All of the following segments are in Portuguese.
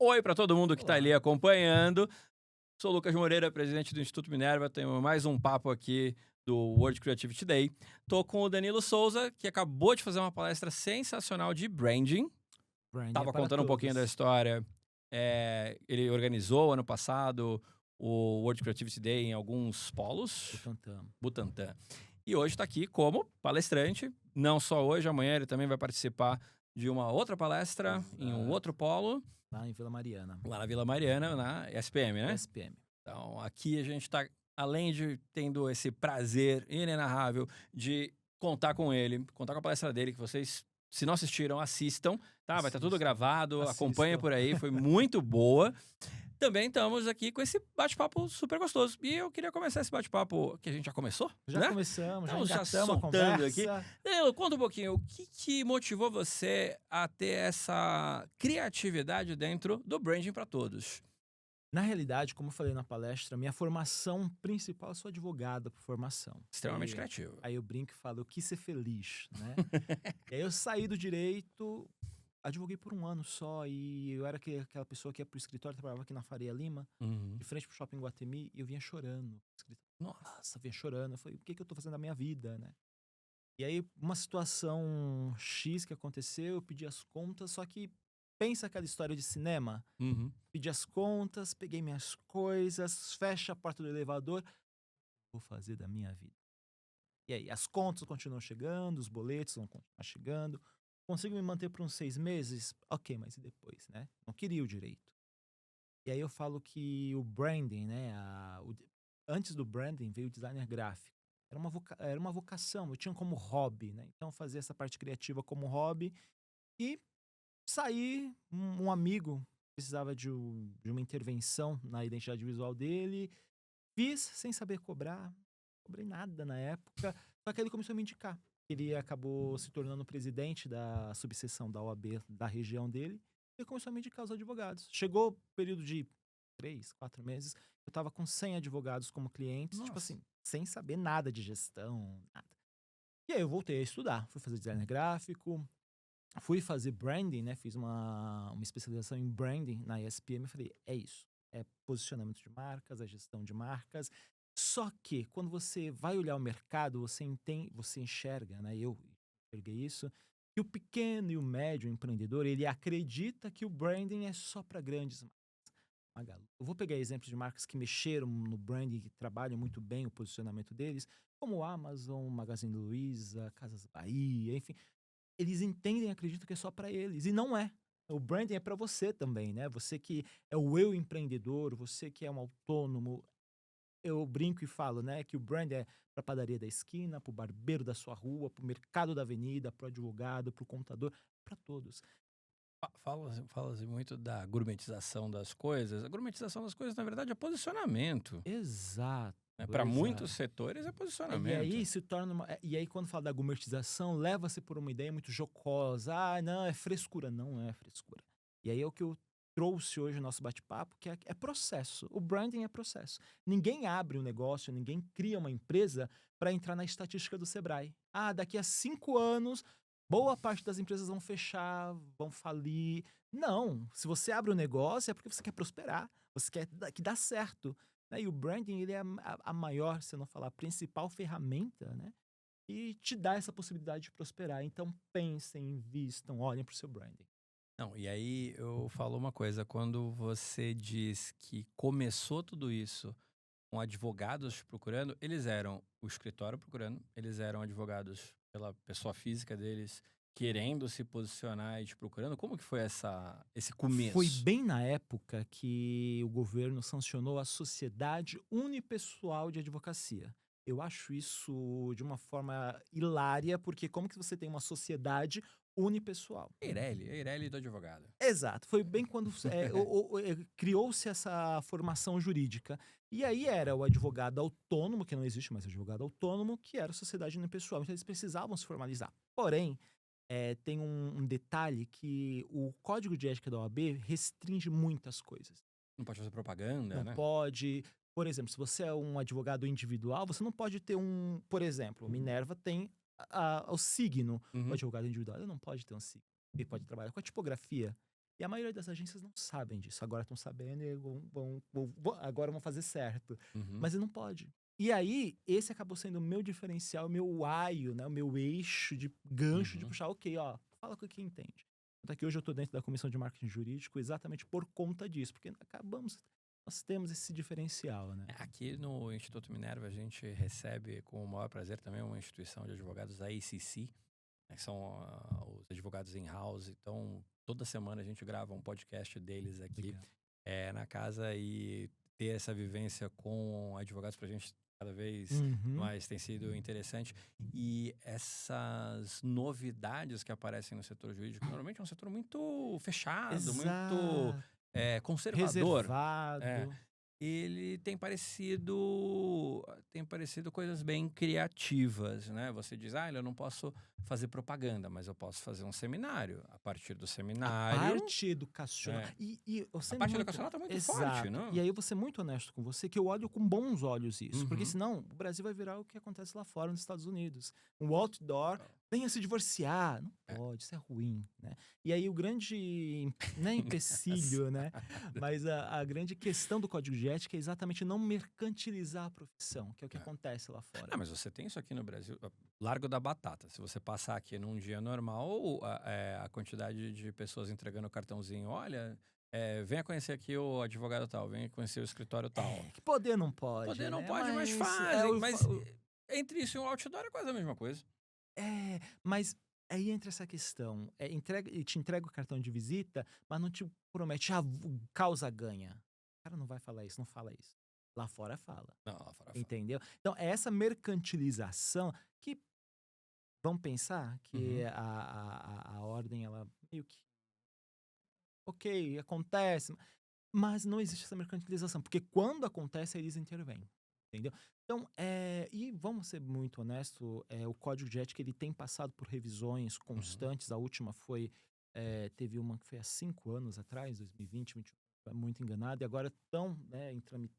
oi para todo mundo que está Olá. ali acompanhando. Sou o Lucas Moreira, presidente do Instituto Minerva. Tenho mais um papo aqui do World Creativity Day. Tô com o Danilo Souza, que acabou de fazer uma palestra sensacional de branding. Branding é Tava para contando um pouquinho da todos. história. Ele organizou ano passado o World Creativity Day em alguns polos. Butantã. E hoje está aqui como palestrante. Não só hoje, amanhã ele também vai participar de uma outra palestra em um outro polo. Lá em Vila Mariana. Lá na Vila Mariana, na SPM, né? SPM. Então, aqui a gente está, além de tendo esse prazer inenarrável de contar com ele, contar com a palestra dele, que vocês, se não assistiram, assistam, tá? Vai estar tudo Assistam. gravado, acompanha Assistam. por aí, foi muito boa. Também estamos aqui com esse bate-papo super gostoso. E eu queria começar esse bate-papo que a gente já começou, Já né? começamos, já Estamos já engatamos a soltando aqui. conversa. Danilo, conta um pouquinho, o que motivou você a ter essa criatividade dentro do Branding para Todos? Na realidade, como eu falei na palestra, minha formação principal, eu sou advogado por formação. Extremamente E criativo. aí eu brinco e falo, eu quis ser feliz, né? E aí eu saí do direito, advoguei por um ano só, e eu era aquela pessoa que ia pro escritório, trabalhava aqui na Faria Lima, Uhum. de frente pro Shopping Guatemi, e eu vinha chorando pro escritório. Nossa. Nossa, vinha chorando. Eu falei, o que que eu tô fazendo da minha vida, né? E aí, uma situação X que aconteceu, eu pedi as contas, só que pensa aquela história de cinema? Uhum. Pedi as contas, peguei minhas coisas, fecha a porta do elevador, vou fazer da minha vida. E aí, as contas continuam chegando, os boletos vão continuar chegando, consigo me manter por uns 6 meses? Ok, mas e depois, né? Não queria o direito. E aí eu falo que o branding, né? Antes do branding veio o designer gráfico. Era uma vocação, eu tinha como hobby, né? Então fazia essa parte criativa como hobby e saí, um amigo precisava de uma intervenção na identidade visual dele, fiz sem saber cobrar, cobrei nada na época, só que ele começou a me indicar. Ele acabou se tornando presidente da subseção da OAB da região dele, e começou a me indicar os advogados. Chegou o período de 3, 4 meses, eu estava com 100 advogados como clientes, tipo Nossa. assim, sem saber nada de gestão, nada. E aí eu voltei a estudar, fui fazer design gráfico, fui fazer branding, né? Fiz uma especialização em branding na ESPM e falei, é isso. É posicionamento de marcas, é gestão de marcas. Só que quando você vai olhar o mercado, você enxerga, né? Eu enxerguei isso, que o pequeno e o médio empreendedor, ele acredita que o branding é só para grandes marcas. Magalu. Eu vou pegar exemplos de marcas que mexeram no branding, que trabalham muito bem o posicionamento deles, como Amazon, Magazine Luiza, Casas Bahia, enfim, eles entendem e acreditam que é só para eles, e não é. O branding é para você também, né? Você que é o eu empreendedor, você que é um autônomo. Eu brinco e falo, né, que o brand é para padaria da esquina, para o barbeiro da sua rua, para o mercado da avenida, para o advogado, para o contador, para todos. Fala-se muito da gourmetização das coisas. A gourmetização das coisas, na verdade, é posicionamento. Exato, Né? Para muitos exato. setores, é E posicionamento. aí se torna e aí quando fala da gourmetização, leva-se por uma ideia muito jocosa. Ah, não, é frescura. Não é frescura. E aí é o que eu trouxe hoje no nosso bate-papo, que é processo. O branding é processo. Ninguém abre um negócio, ninguém cria uma empresa para entrar na estatística do Sebrae. Ah, daqui a 5 anos, boa parte das empresas vão fechar, vão falir. Não, se você abre um negócio é porque você quer prosperar, você quer que dá certo, né? E o branding, ele é a maior, se eu não falar, a principal ferramenta, né? E te dá essa possibilidade de prosperar. Então pensem, invistam, olhem para o seu branding. Não, e aí eu falo uma coisa, quando você diz que começou tudo isso com advogados procurando, eles eram o escritório procurando, eles eram advogados pela pessoa física deles, querendo se posicionar e te procurando. Como que foi esse Foi começo? bem na época que o governo sancionou a Sociedade Unipessoal de Advocacia. Eu acho isso de uma forma hilária, porque como que você tem uma sociedade unipessoal? Eireli do advogado. Exato, foi bem quando criou-se essa formação jurídica. E aí era o advogado autônomo, que não existe mais advogado autônomo, que era a sociedade unipessoal. Então eles precisavam se formalizar. Porém, tem um detalhe que o Código de Ética da OAB restringe muitas coisas. Não pode fazer propaganda, Não né? pode, por exemplo, se você é um advogado individual, você não pode ter por exemplo, Minerva tem o signo. O Uhum. advogado individual ele não pode ter um signo. Ele pode trabalhar com a tipografia. E a maioria das agências não sabem disso. Agora estão sabendo e agora vão fazer certo. Uhum. Mas não pode. E aí, esse acabou sendo o meu diferencial, o meu aio, né? O meu eixo de gancho de puxar, ok, ó, fala com quem entende. Tanto é que hoje eu estou dentro da comissão de marketing jurídico exatamente por conta disso, porque nós temos esse diferencial, né? Aqui no Instituto Minerva a gente recebe com o maior prazer também uma instituição de advogados, a ACC, né, que são os advogados in-house. Então, toda semana a gente grava um podcast deles aqui na casa, e ter essa vivência com advogados pra gente cada vez mais tem sido interessante. E essas novidades que aparecem no setor jurídico, normalmente é um setor muito fechado, muito conservador. Reservado. Ele tem parecido coisas bem criativas, né? Você diz, eu não posso fazer propaganda, mas eu posso fazer um seminário. A partir do A seminário... parte educacional. A parte educacional tá muito forte, não? E aí eu vou ser muito honesto com você, que eu olho com bons olhos isso. Porque senão o Brasil vai virar o que acontece lá fora nos Estados Unidos. Um outdoor, venha se divorciar. Não pode, isso é ruim, né? E aí o grande, não é empecilho, né? Mas a grande questão do código de ética é exatamente não mercantilizar a profissão, que é o que acontece lá fora. Mas você tem isso aqui no Brasil, Largo da Batata. Se você passar aqui num dia normal, a quantidade de pessoas entregando o cartãozinho, olha, venha conhecer aqui o advogado tal, venha conhecer o escritório tal. Que poder não pode, Poder não né? pode, mas fazem. Mas entre isso e um outdoor é quase a mesma coisa. Mas aí entra essa questão. Te entrega o cartão de visita, mas não te promete, causa ganha. O cara não vai falar isso, não fala isso. Lá fora fala. Não, lá fora fala. Entendeu? Então, é essa mercantilização que... Vamos pensar que a ordem, ela meio que... Ok, acontece, mas não existe essa mercantilização. Porque quando acontece, eles intervêm. Entendeu? Então, e vamos ser muito honestos, o Código de Ética ele tem passado por revisões constantes. A última teve uma que foi há 5 anos atrás, 2020, 2021, muito enganado, e agora estão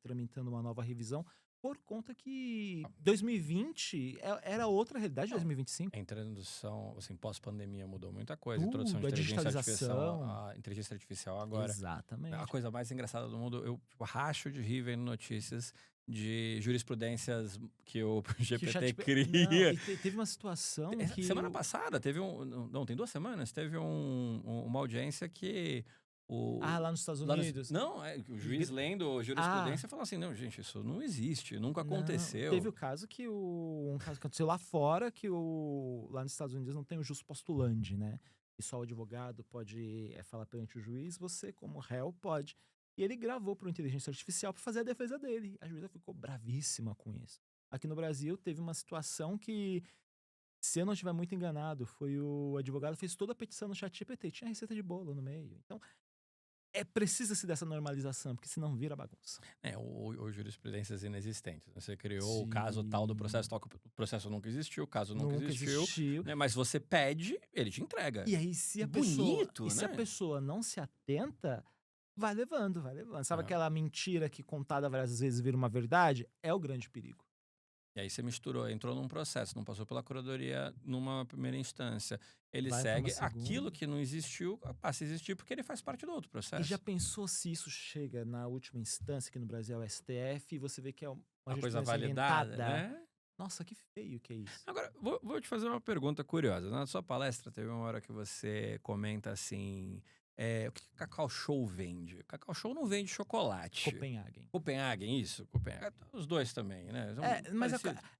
tramitando uma nova revisão por conta que 2020 era outra realidade de 2025. A introdução, assim, pós-pandemia mudou muita coisa. Tudo, Introdução de a inteligência artificial, digitalização. a inteligência artificial agora. Exatamente. A coisa mais engraçada do mundo, eu racho de rir vendo notícias de jurisprudências que o GPT cria. Não, e teve uma situação que... Semana passada, teve tem 2 semanas, teve uma audiência que... lá nos Estados Unidos? O juiz lendo jurisprudência falou assim, não, gente, isso não existe, nunca aconteceu. Teve o caso um caso que aconteceu lá fora, que lá nos Estados Unidos não tem o jus postulandi, né? E só o advogado pode falar perante o juiz, você como réu pode. E ele gravou para inteligência artificial para fazer a defesa dele. A juíza ficou bravíssima com isso. Aqui no Brasil teve uma situação que, se eu não estiver muito enganado, foi o advogado fez toda a petição no ChatGPT, tinha receita de bolo no meio. Então, precisa-se dessa normalização, porque senão vira bagunça. Ou jurisprudências inexistentes. Você criou o caso tal do processo tal, que o processo nunca existiu, o caso nunca existiu. Né? Mas você pede, ele te entrega. E aí, se a pessoa não se atenta, vai levando. Sabe aquela mentira que contada várias vezes vira uma verdade? É o grande perigo. E aí você entrou num processo, não passou pela curadoria numa primeira instância. Ele segue aquilo que não existiu, passa a existir porque ele faz parte do outro processo. E já pensou se isso chega na última instância, que no Brasil é o STF, e você vê que é uma coisa validada, né? Nossa, que feio que é isso. Agora, vou te fazer uma pergunta curiosa. Na sua palestra, teve uma hora que você comenta assim... o que Cacau Show vende? Cacau Show não vende chocolate. Copenhagen, isso? Os dois também, né? Mas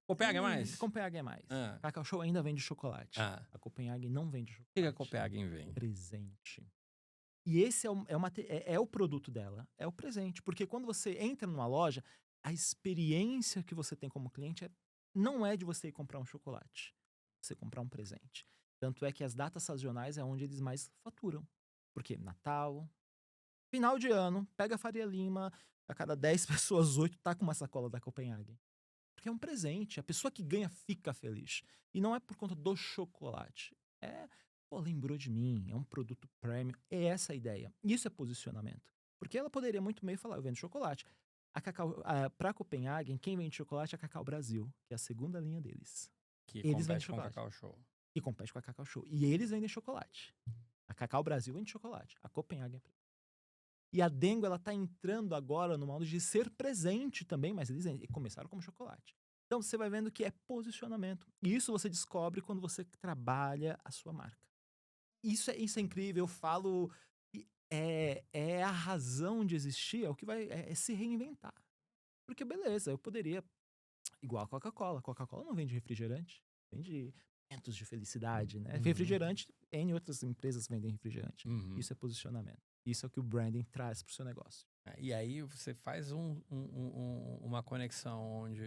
Copenhagen é mais? Copenhagen é mais. Cacau Show ainda vende chocolate. A Copenhagen não vende chocolate. O que a Copenhagen vende? Presente. E esse é o produto dela, é o presente. Porque quando você entra numa loja, a experiência que você tem como cliente não é de você ir comprar um chocolate, você comprar um presente. Tanto é que as datas sazonais é onde eles mais faturam. Porque Natal, final de ano, pega a Faria Lima, a cada 10 pessoas, 8 tá com uma sacola da Copenhagen. Porque é um presente, a pessoa que ganha fica feliz. E não é por conta do chocolate. Lembrou de mim, é um produto premium, é essa a ideia. Isso é posicionamento. Porque ela poderia muito bem falar, eu vendo chocolate. Pra Copenhagen, quem vende chocolate é a Cacau Brasil, que é a segunda linha deles. Eles vendem chocolate. Com a Cacau Show. E compete com a Cacau Show. E eles vendem chocolate. A Cacau Brasil vende chocolate. A Copenhagen é. E a Dengo, ela tá entrando agora no modo de ser presente também, mas eles começaram como chocolate. Então você vai vendo que é posicionamento. E isso você descobre quando você trabalha a sua marca. Isso é incrível, eu falo que é a razão de existir, é o que vai se reinventar. Porque beleza, eu poderia, igual a Coca-Cola. Coca-Cola não vende refrigerante, vende momentos de felicidade, né? Uhum. Refrigerante, N outras empresas vendem refrigerante. Uhum. Isso é posicionamento. Isso é o que o branding traz pro seu negócio. E aí você faz uma conexão onde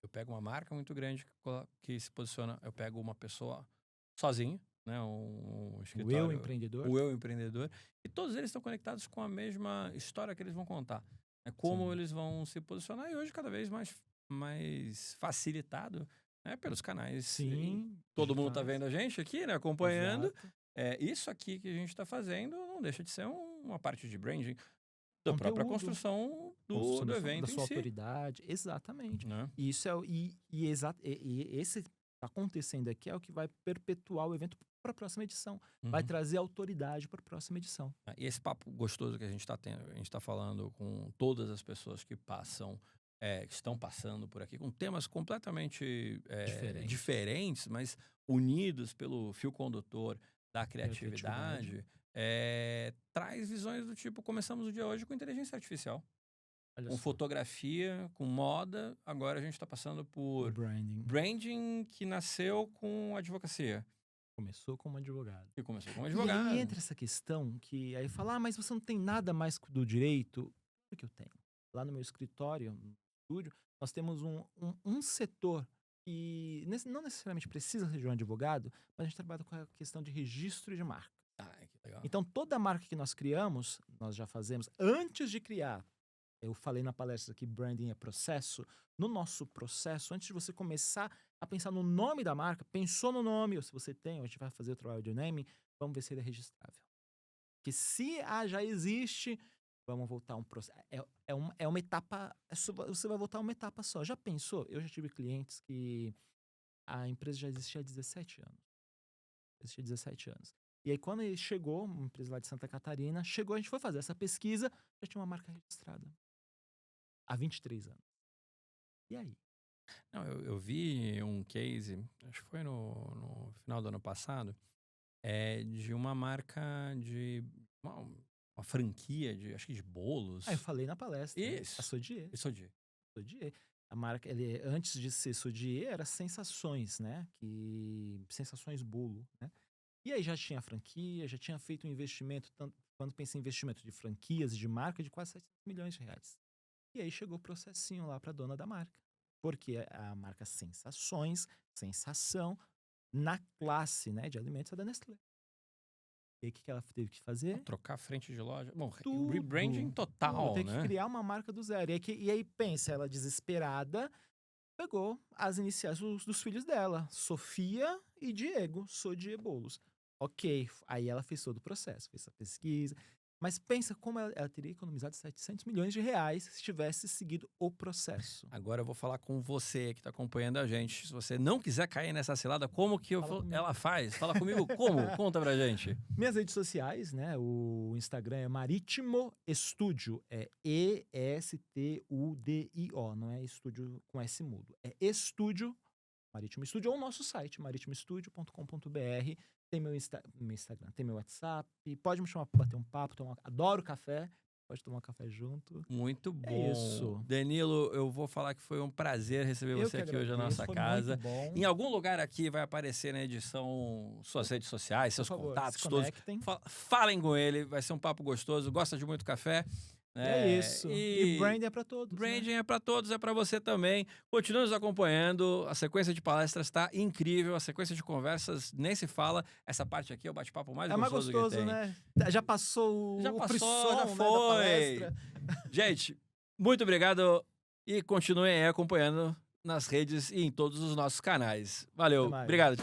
eu pego uma marca muito grande que se posiciona, eu pego uma pessoa sozinho, né, um escritório, o eu empreendedor, e todos eles estão conectados com a mesma história que eles vão contar. É como Sim. eles vão se posicionar, e hoje cada vez mais facilitado, né, pelos canais. Sim. Todo mundo tá vendo a gente aqui, né, acompanhando. Exato. Isso aqui que a gente está fazendo não deixa de ser uma parte de branding da Conteúdo, própria construção do evento da sua em si. autoridade. Exatamente. Né? E isso esse tá acontecendo aqui é o que vai perpetuar o evento para a próxima edição. Vai trazer autoridade para a próxima edição. E esse papo gostoso que a gente está tendo, a gente está falando com todas as pessoas que passam, que estão passando por aqui, com temas completamente diferentes, mas unidos pelo fio condutor da criatividade. Traz visões do tipo, começamos o dia hoje com inteligência artificial. Com fotografia, com moda, agora a gente está passando por branding que nasceu com advocacia. Começou como advogado. E começou como advogado. E aí entra essa questão que aí fala, mas você não tem nada mais do direito. O que eu tenho? Lá no meu escritório, no estúdio, nós temos um setor que não necessariamente precisa ser de um advogado, mas a gente trabalha com a questão de registro de marca. Que legal. Então, toda marca que nós criamos, nós já fazemos antes de criar. Eu falei na palestra que branding é processo. No nosso processo, antes de você começar a pensar no nome da marca, pensou no nome, ou se você tem, ou a gente vai fazer o trabalho de naming, vamos ver se ele é registrável. Porque se já existe, vamos voltar um processo. É uma etapa, você vai voltar uma etapa só. Já pensou? Eu já tive clientes que a empresa já existia há 17 anos. Existia 17 anos. E aí, quando ele chegou, uma empresa lá de Santa Catarina, a gente foi fazer essa pesquisa, já tinha uma marca registrada. Há 23 anos. E aí? Não, eu vi um case, acho que foi no final do ano passado, de uma marca de uma franquia acho que de bolos. Eu falei na palestra. Isso. A Sodier. Sodier. A marca, antes de ser Sodier, era Sensações, né? Sensações Bolo, né? E aí já tinha franquia, já tinha feito um investimento, quando pensa em investimento de franquias e de marca, de quase 700 milhões de reais. E aí chegou o processinho lá para a dona da marca. Porque a marca Sensações, sensação, na classe, né, de alimentos é da Nestlé. E aí o que ela teve que fazer? Trocar a frente de loja. Bom, Tudo, rebranding total, teve né? que criar uma marca do zero. E aí pensa, ela desesperada, pegou as iniciais dos filhos dela, Sofia e Diego, Sodier Bolos. Ok, aí ela fez todo o processo, fez a pesquisa. Mas pensa como ela teria economizado 700 milhões de reais se tivesse seguido o processo. Agora eu vou falar com você que está acompanhando a gente. Se você não quiser cair nessa cilada, como que ela faz? Fala comigo como? Conta pra gente. Minhas redes sociais, né? O Instagram é Marítimo Estúdio. É ESTUDIO, não é estúdio com S mudo. É Estúdio, Marítimo Estúdio, ou o nosso site, maritimoestudio.com.br. Tem meu Instagram, tem meu WhatsApp. Pode me chamar para bater um papo. Adoro café. Pode tomar um café junto. Muito bom. É isso. Danilo, eu vou falar que foi um prazer receber você aqui hoje na nossa casa. Em algum lugar aqui vai aparecer na edição suas redes sociais, seus contatos todos. Falem com ele, vai ser um papo gostoso. Gosta de muito café. É isso. E branding é para todos. Branding é para todos, é para você também. Continue nos acompanhando. A sequência de palestras está incrível. A sequência de conversas nem se fala. Essa parte aqui é o bate-papo mais gostoso que tem. Né? Já passou já o frisson, já foi. Da palestra. Gente, muito obrigado e continuem aí acompanhando nas redes e em todos os nossos canais. Valeu. Obrigado.